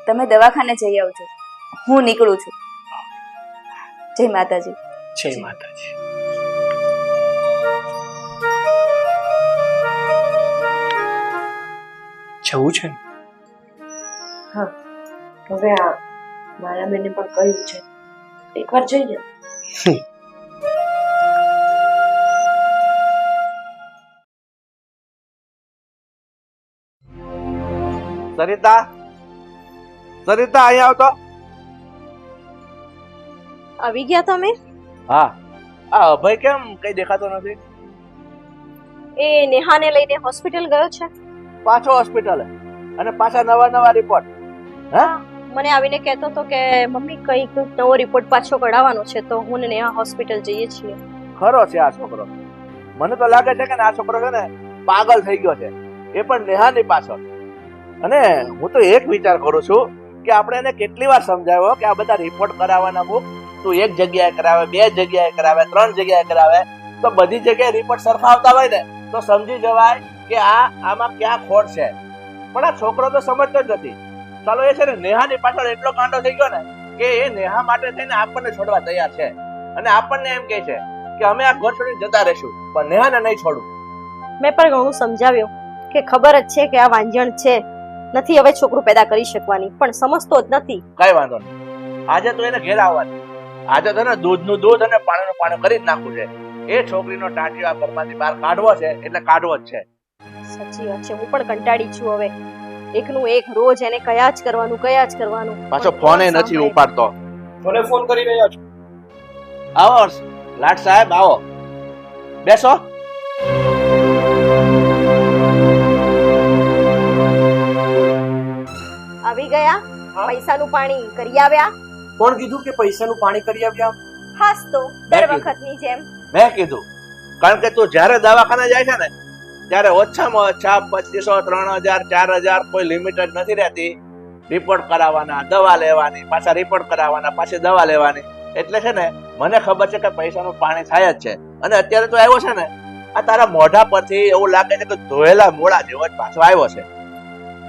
તમે દવાખાને જઈ આવજો, હું નીકળું છું. જય માતાજી. જય માતાજી. જવું છે ને? હા, હવે આ મારા બેને પણ કહ્યું છે, એકવાર જઈએ. સરિતા, સરિતા અહીંયા આવતો. આવી ગયા તમે? હા, આ અભય કેમ કઈ દેખાતો નથી? એ નેહાને લઈને હોસ્પિટલ ગયો છે. પાછો હોસ્પિટલ અને પાછા નવા રિપોર્ટ. હા, મને આવીને કહેતો હતો કે મમ્મી કંઈક નવો રિપોર્ટ પાછો કઢાવવાનો છે, તો હું ને નેહા હોસ્પિટલ જઈએ છીએ. ખરો છે આ છોકરો. મને તો લાગે છે કે આ છોકરો છે ને પાગલ થઈ ગયો છે, એ પણ નેહાની પાછળ. અને હું તો એક વિચાર કરું છું કે આપણે એને કેટલી વાર સમજાવ્યો કે આ બધા રિપોર્ટ કરાવવાના મૂક, તું એક જગ્યાએ કરાવે, 2 જગ્યાએ કરાવે, 3 જગ્યાએ કરાવે, તો બધી જગ્યાએ રિપોર્ટ સરખા આવતા હોય ને તો સમજી જવાય કે આમાં ક્યાં ખોટ છે. પણ આ છોકરો તો સમજતો જ નથી. ચાલો એ છે ને નેહાની પાછળ એટલો કાંડો થઈ ગયો ને કે એ નેહા માટે થઈને આપણને છોડવા તૈયાર છે, અને આપણને એમ કહે છે કે અમે આ ઘર છોડીને જતા રહીશું, પણ નેહાને નહીં છોડું. મેં પણ ઘણું સમજાવ્યું કે ખબર જ છે કે આ વાંજણ છે, નથી હવે છોકરું પેદા કરી શકવાની, પણ સમજતો જ નથી. કઈ વાંધો નહીં, આજે તો એને ઘેર આવવાની. આજે તો ને દૂધનું દૂધ અને પાણીનું પાણી કરી જ નાખવું છે. એ છોકરીનો ટાંટિયો આ ઘરમાંથી બહાર કાઢવો છે એટલે કાઢવો જ છે. સાચી વાત છે, હું પણ કંટાળી છું હવે. એકનું એક રોજ એને કયા જ કરવાનું. પાછો ફોને નથી ઉપાડતો. મને ફોન કરી રહ્યા છો? આવો લાટ સાહેબ, આવો, બેસો. આવી ગયા? પૈસાનું પાણી કરી આવ્યા? કોણ કીધું કે પૈસાનું પાણી કરી આવ્યા? હાસ તો દર વખતની જેમ. મેં કીધું, કારણ કે તું જ્યારે દવાખાને જાય છે ને ત્યારે ઓછામાં ઓછા 2500, 3000, 4000 કોઈ લિમિટેડ નથી રહેતી. રિપોર્ટ કરાવવાના, દવા લેવાની, પાછા રિપોર્ટ કરાવવાના, પાછી દવા લેવાની. એટલે છે ને મને ખબર છે કે પૈસાનું પાણી થાય જ છે. અને અત્યારે તો આવ્યો છે ને, આ તારા મોઢા પરથી એવું લાગે છે કે ધોયેલા મોળા જેવો જ પાછો આવ્યો છે.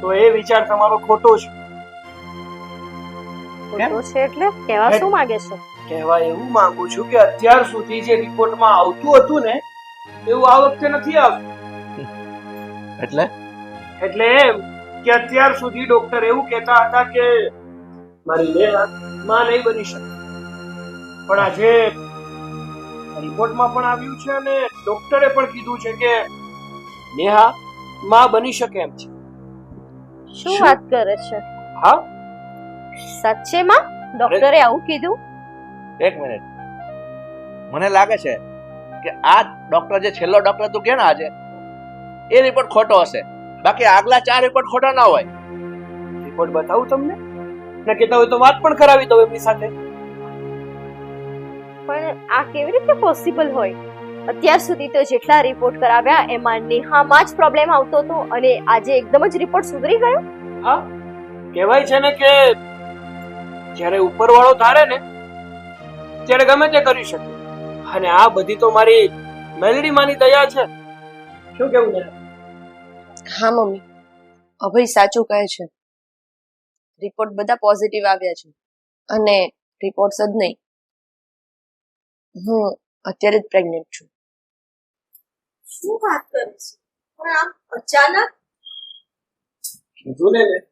તો એ વિચાર તમારો ખોટો છે. ખોટો છે એટલે કહેવા શું માંગે છે? કહેવા એવું માંગુ છું કે અત્યાર સુધી જે રિપોર્ટમાં આવતું હતું ને એવું આ વખતે નથી આવતું. એટલે એમ કે અત્યાર સુધી ડોક્ટર એવું કહેતા હતા કે મારી નેહા માં નહીં બની શકે, પણ આજે રિપોર્ટમાં પણ આવ્યું છે અને ડોક્ટરે પણ કીધું છે કે નેહા માં બની શકે એમ છે. શું વાત કરે છે? હા, સાચેમાં ડોક્ટરે આવું કીધું? એક મિનિટ, મને લાગે છે કે આ ડોક્ટર જે છેલ્લો ડોક્ટર તું કે ને આજે, એ રિપોર્ટ ખોટો હશે. બાકી આગલા 4 રિપોર્ટ ખોટા ના હોય. રિપોર્ટ બતાવું તમને? ને કહેતા હોય તો વાત પણ કરાવી દઉં એમની સાથે. પણ આ કેવી રીતે પોસિબલ હોય? અત્યાર સુધી તો જેટલા રિપોર્ટ કરાવ્યા એમાં નેહામાં જ પ્રોબ્લેમ આવતો હતો અને આજે એકદમ જ રિપોર્ટ સુધરી ગયો. હા, કહેવાય છે ને કે જ્યારે ઉપરવાળો ધારે ને ત્યારે ગમે તે કરી શકે. અને આ બધી તો મારી મેલડી માની દયા છે. શું કેવું છે? હા મમ્મી, અભય સાચું કહે છે. રિપોર્ટ બધા પોઝિટિવ આવ્યા છે અને રિપોર્ટ્સ જ નહીં, હું અત્યારે જ પ્રેગ્નેન્ટ છું. શું વાત કરે છે? પણ આમ અચાનક? કીધું ને મેં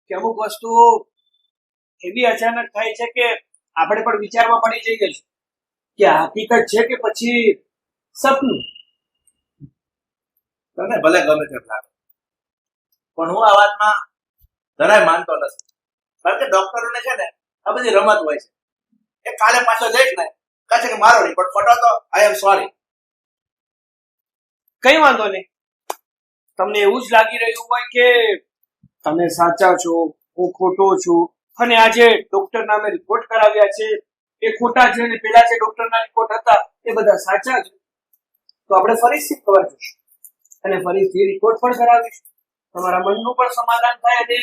કે અમુક વસ્તુઓ એવી અચાનક થાય છે કે આપણે પણ વિચારમાં પડી જઈએ છીએ કે આ હકીકત છે કે પછી સપનું. તને ભલે ગમે તેમ લાગે, પણ હું આ વાતમાં જરાય માનતો નથી. કારણ કે ડોક્ટરોને છે ને આ બધી રમત હોય છે. એ કાલે પાછો જઈશ ને કહે છે કે મારો રિપોર્ટ ખોટો હતો, આઈ એમ સોરી. કઈ વાંધો નહીં. તમને એવું જ લાગી રહ્યું હોય કે તમે સાચા છો, હું ખોટો છું, અને આજે ડોક્ટર નામે રિપોર્ટ કરાવ્યા છે એ ખોટા છે અને પેલા જે ડોક્ટરના રિપોર્ટ હતા એ બધા સાચા છે, તો આપણે ફરીથી ખબર જઈશું અને ફરીથી રિપોર્ટ પણ કરાવીશું. તમારા મનનું પણ સમાધાન થાય અને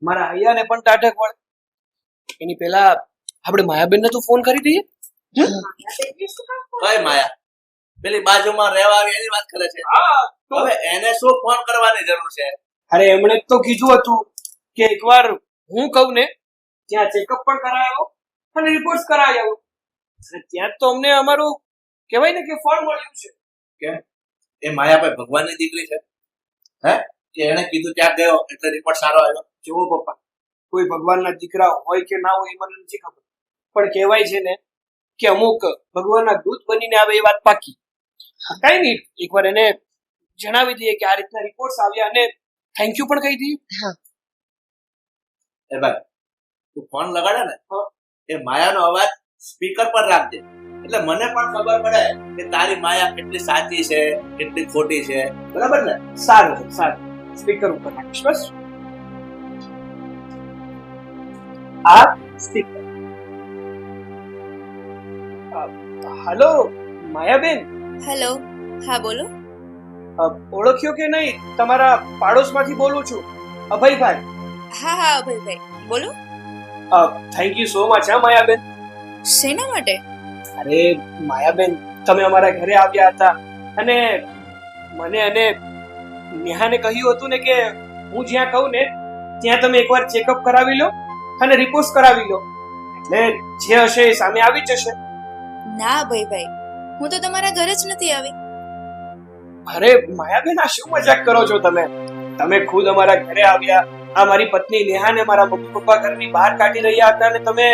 મારા હૈયાને પણ ટાઢક મળે. એની પહેલા આપણે માયાબેનને તો ફોન કરી દઈએ. કઈ માયા? પેલી બાજુમાં રહેવા આવી એની વાત કરે છે. હા, હવે એને શું ફોન કરવાની જરૂર છે? અરે એમણે તો કીધું હતું કે એકવાર હું કહું ને ત્યાં ચેકઅપ પણ કરાયો અને રિપોર્ટ કરાયો અને ત્યાં તો અમને અમારું કહેવાય ને કે ફળ મળ્યું છે. કે એ માયાભાઈ ભગવાનની દીકરી છે? હે કે એને કીધું ત્યાં ગયો એટલે રિપોર્ટ સારો આવ્યો? જુઓ પપ્પા, કોઈ ભગવાનના દીકરા હોય કે ના હોય એ મને નથી ખબર, પણ કહેવાય છે ને કે અમુક ભગવાનના દૂત બનીને આવે એ વાત પાકી. કઈ નહીં, એકવાર એને જણાવી દઈએ કે આ રીતના રિપોર્ટ્સ આવ્યા અને થેન્ક યુ પણ કહી દઈએ. એ ભાઈ તું ફોન લગાડે ને એ માયાનો અવાજ સ્પીકર પર રાખજે, એટલે મને પણ ખબર પડે કે તારી માયા કેટલી સાચી છે કેટલી ખોટી છે. બરાબર ને? સારું સારું, સ્પીકર ઉપર રાખીશ બસ. આ સ્પીકર. હેલો માયાબેન. હેલો, હા બોલો. ઓળખ્યો કે નહીં? તમારા પાડોશમાંથી બોલું છું, અભયભાઈ. હા હા અભયભાઈ બોલો. થેન્ક યુ સો મચ હા માયાબેન. શેના માટે? અરે માયાબેન, તમે અમારા ઘરે આવ્યા હતા અને મને અને નેહાને કહ્યું હતું ને કે હું જ્યાં કહું ને ત્યાં તમે એકવાર ચેકઅપ કરાવી લો અને રિપોર્ટ કરાવી લો, એટલે જે હશે એ સામે આવી જશે. ના અભયભાઈ, હું તો તમારા ઘરે જ નથી આવી. અરે માયાબેન, આ શું મજાક કરો છો તમે? તમે ખુદ અમારા ઘરે આવ્યા. આ મારી પત્ની નેહાને મારા મમ્મી પપ્પા ઘરની બહાર કાઢી રહ્યા હતા અને તમે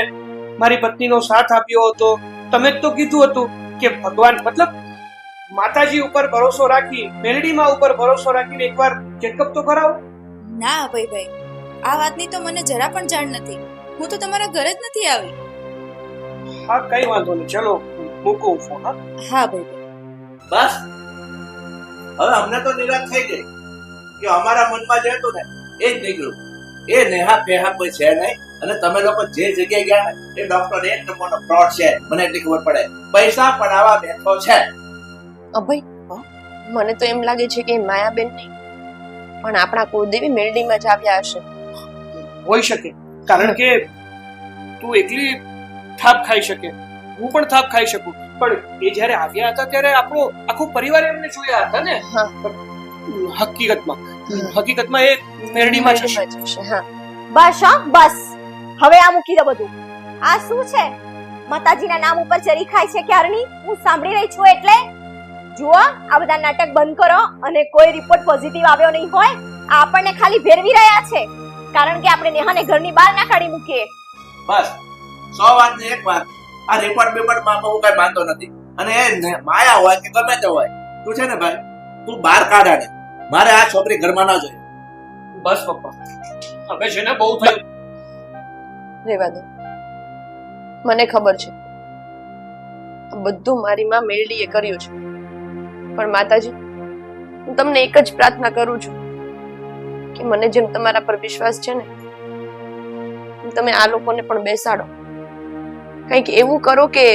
મારી પત્નીનો સાથ આપ્યો હતો. તમે જ તો કીધું હતું કે ભગવાન મતલબ માતાજી ઉપર ભરોસો રાખી, મેલડીમાં ઉપર ભરોસો રાખીને એકવાર ચેકઅપ તો કરાવો. ના અભયભાઈ, આ વાતની તો મને જરા પણ જાણ નથી. હું તો તમારા ઘરે જ નથી આવી. હા કઈ વાંધો નહીં, ચલો મૂકું ફોન. હા અભયભાઈ. બસ હવે અમને તો નિરાશ થઈ ગઈ કે અમારા મનમાં જે હતું ને એ જ નીકળ્યું. એ નેહા ફેહા કોઈ છે નહીં અને તમે લોકો જે જગ્યાએ ગયા ને એ ડોક્ટર એક નંબરનો ફ્રોડ છે. મને એટલી ખબર પડે, પૈસા પડાવવા બેઠો છે. અભય, મને તો એમ લાગે છે કે માયાબેન નહીં પણ આપણા કુળદેવી મેલડીમાં જ આવ્યા હશે. હોઈ શકે, કારણ કે તું એકલી થાપ ખાઈ શકે, હું પણ થાપ ખાઈ શકું, પણ એ જ્યારે આવ્યા હતા ત્યારે આપણો આખો પરિવાર એમને જોયા હતા ને. હા. હકીકતમાં એ મેરડીમાં જ હશે. હા બસ હા બસ, હવે આ મૂકી દો બધું. આ શું છે? માતાજીના નામ ઉપર ચરી ખાય છે ક્યારની હું સાંભળી રહી છું. એટલે જુઓ, આ બધા નાટક બંધ કરો અને કોઈ રિપોર્ટ પોઝિટિવ આવ્યો નહીં હોય. આ આપણને ખાલી ભેરવી રહ્યા છે, કારણ કે આપણે નેહાને ઘરની બહાર ના કાઢી મૂકીએ. બસ 100 વાત ને એક વાત. આ રિપોર્ટ માં હું કઈ માનતો નથી. અને એ માયા હોય કે ગમે તે હોય, તું છે ને ભાઈ, તું બહાર કાઢા ને. મારે આ છોકરી ઘરમાં ના જોઈએ. બસ પપ્પા, હવે છે ને બહુ થયું. રેવા દો. મને ખબર છે આ બધું મારી માં મેલડીએ કર્યું છે, પણ માતાજી, હું તમને એક જ પ્રાર્થના કરું છું કે મને જેમ તમારા પર વિશ્વાસ છે ને, તમે આ લોકોને પણ બેસાડો. કંઈક એવું કરો કે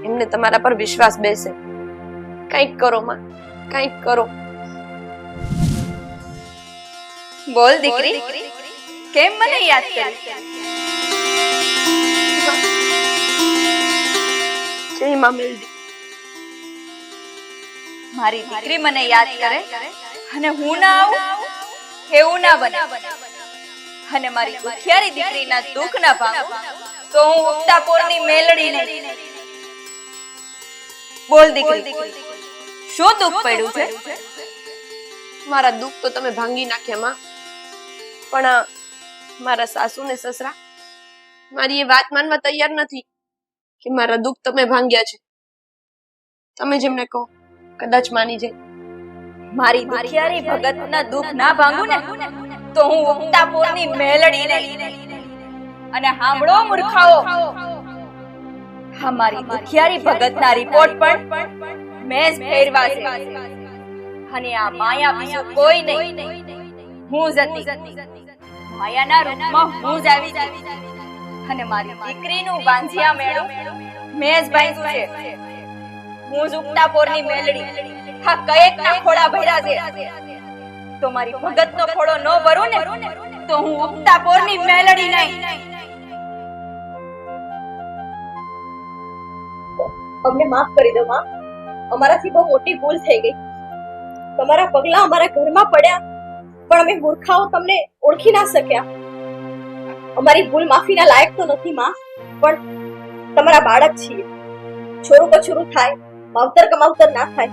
એમને તમારા પર વિશ્વાસ બેસે. કંઈક કરો માં, કંઈક કરો. બોલ દીકરી, કેમ મને યાદ કરી? જય માં મેલડી. મારી દીકરી મને યાદ કરે અને હું ના આવું એવું ના બને. અને મારી દુખિયારી દીકરીના દુઃખ ના ભાંગું તો હું ઉક્તાપોરની મેલડી નહીં. બોલ દીકરી, શું દુઃખ પડ્યું છે? મારા દુઃખ તો તમે ભાંગી નાખ્યા માં, પણ મારા સાસુ ને સસરા મારી એ વાત માનવા તૈયાર નથી કે મારા દુઃખ તમે ભાંગ્યા છે. તમે જેમને કહો કદાચ માની જાય. મારી દુખિયારી ભગતના દુઃખ ના ભાંગું ને તો હું ઉક્તાપોરની મેલડી નહીં. અને સાંભળો મૂર્ખાઓ, હા, મારી દુખિયારી ભગતના રિપોર્ટ પણ મેં જ ફેરવા છે. અને આ માયા બીજું કોઈ નહીં, હું જ હતી. માયાના રૂપમાં હું જ આવી છું. અને મારી દીકરીનું વાંઝિયા મેળું મેં જ બાંધ્યું છે. હું જ ઉક્તાપોરની મેલડી. હા, કયેક ના ખોળા ભર્યા છે તો મારી ભગતનો ખોળો ન ભરું ને તો હું ઉક્તાપોરની મેલડી નહીં. અમને માફ કરી દો માં, અમારાથી બહુ મોટી ભૂલ થઈ ગઈ. તમારા પગલા અમારા ઘરમાં પડ્યા, પણ અમે મૂર્ખાઓ તમને ઓળખી ના શક્યા. અમારી ભૂલ માફીના લાયક તો નથી માં, પણ તમારા બાળક છીએ. છોરું કછોરું થાય, માવતર કમાવતર ના થાય.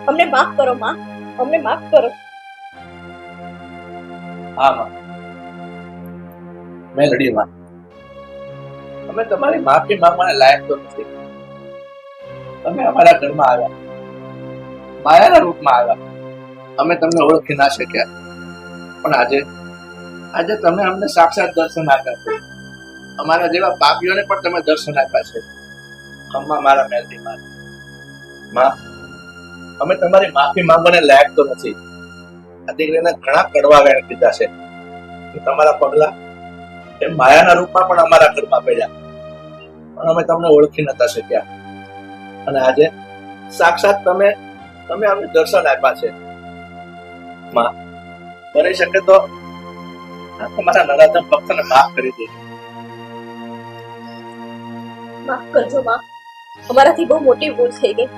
અમને માફ કરો માં, અમને માફ કરો. હા માં, મેલડી માં, અમે તમારી માફી માંગવાને લાયક તો નથી. તમે અમારા ઘરમાં આવ્યા, માયાના રૂપમાં આવ્યા. અમે તમને ઓળખી ના શક્યા, પણ આજે તમે અમને સાક્ષાત દર્શન આપ્યા છે. અમારા જેવા પાપીઓને પણ તમે દર્શન આપ્યા છે. અમ્મા, મારા મેલડી માં, અમે તમારી માફી માંગવાને લાયક તો નથી. આ દીકરીને ઘણા કડવા વેણ કીધા છે. તમારા પગલા એ માયાના રૂપમાં પણ અમારા ઘરમાં પડ્યા, પણ અમે તમને ઓળખી નતા શક્યા. અને આજે સાક્ષાત તમે અમને દર્શન આપ્યા છે. માં, બની શકે તો તમારા નરાધમ ભક્તને માફ કરી દે. માફ કરજો માં, અમારાથી બહુ મોટી ભૂલ થઈ ગઈ.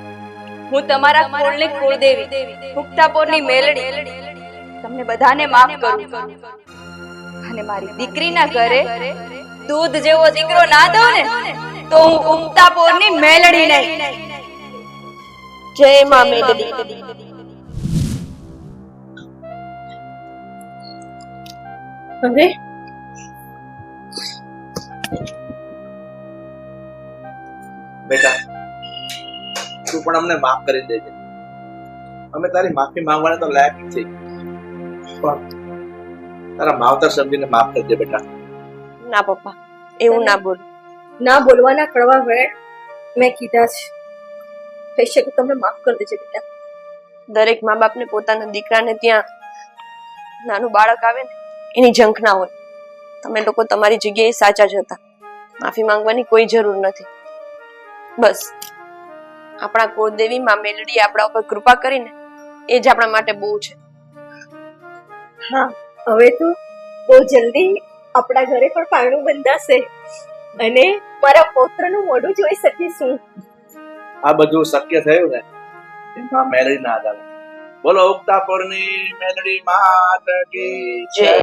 હું તમારા કુળની કુળદેવી, ઉક્તાપોરની મેલડી, તમને બધાને માફ કરું છું. અને મારી દીકરીના ઘરે દૂધ જેવો દીકરો ના દઉં ને તો હું ઉક્તાપોરની મેલડી નહીં. જય માં મેલડી. હવે બેટા, તું પણ અમને માફ કરી દેજે. અમે તારી માફી માંગવાને તો લાયક નથી, પણ તારા માવતર સમજીને માફ કરજે બેટા. ના પપ્પા, એવું ના બોલ. ના બોલવાના કડવા વેણ મેં કીધા છે. થઈ શકે તમને માફ કરી દેજે બેટા. દરેક મા બાપને પોતાના દીકરાને ત્યાં નાનું બાળક આવે ને એની ઝંખ ના હોય. તમે લોકો તમારી જગ્યાએ સાચા જ હતા. માફી માંગવાની કોઈ જરૂર નથી. બસ આપણા કુળદેવી માં મેલડી આપણા ઉપર કૃપા કરીને એ જ આપણા માટે બહુ છે. હા, હવે તો બહુ જલ્દી આપણા ઘરે પણ પારણું બંધાશે. અને મારા પૌત્રનું મોઢું જોઈ શકીશું. આ બધું શક્ય થયું ને એમાં મેલડી ના આધારે. બોલો ઉગતા પોરની મેલડી માત કી જય.